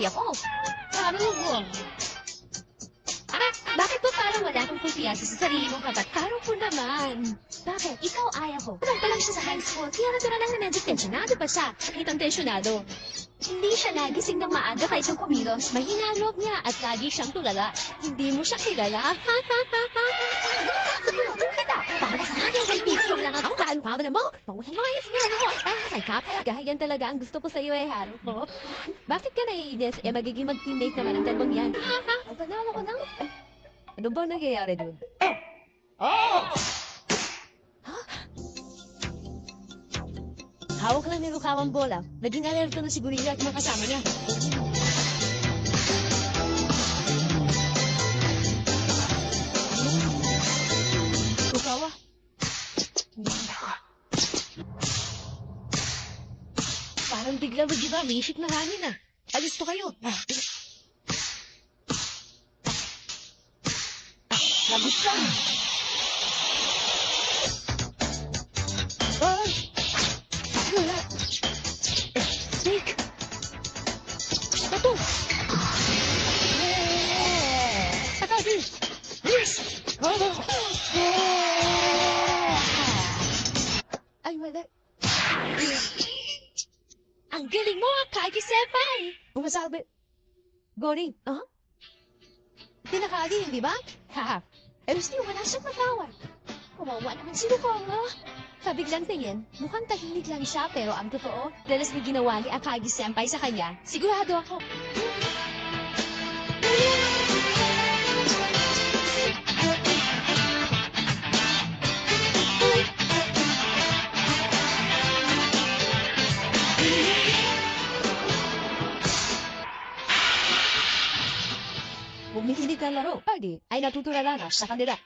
Kumpiyansi ako. Karugo. Bakit ba parang wala kang kumpiyansa sa sarili mong kabat? Karugo naman. Bakit? Ikaw ayaw ko. Kulang pa lang siya sa high school, kaya natural lang na medyo tensyonado pa siya. Kitang tensyonado. Hindi siya nagising ng maaga kahit yung kumilos. Mahina ang loob niya at lagi siyang tulala. Hindi mo siya kilala. Kita, para sa akin ang kaibigan lang ako. Saan pa ba mo? Pangusayos niya ako. Ay, kapag yan talaga ang gusto ko sa iyo Haro ko. Bakit ka naiinis? Magiging mag-teammate naman ang dalawang yan. Ang panalo ko lang. Ano ba nangyayari dun? Hawak lang ni Rukaw ang bola. Naging alerto na si Gorilla at mga kasama niya. Rukawa. Parang biglang mag-iba. May isip na hangin ah. Alis to kayo. Labos lang. Wala. Snake! Bato! Takagi! Yes! Ay, wala. Ang galing mo, Akagi-senpai! Bumasabi. Gori, Hindi nakagi, hindi ba? Haha. Pero still, wala siyang matawa. Kawawa naman si Lukongo. Sa biglang tingin, mukhang tahimik lang siya pero ang totoo, dalas may ginawa ni Akagi-senpai sa kanya, sigurado ako. Bumihilig na laro, party ay natutulala na sa kanila.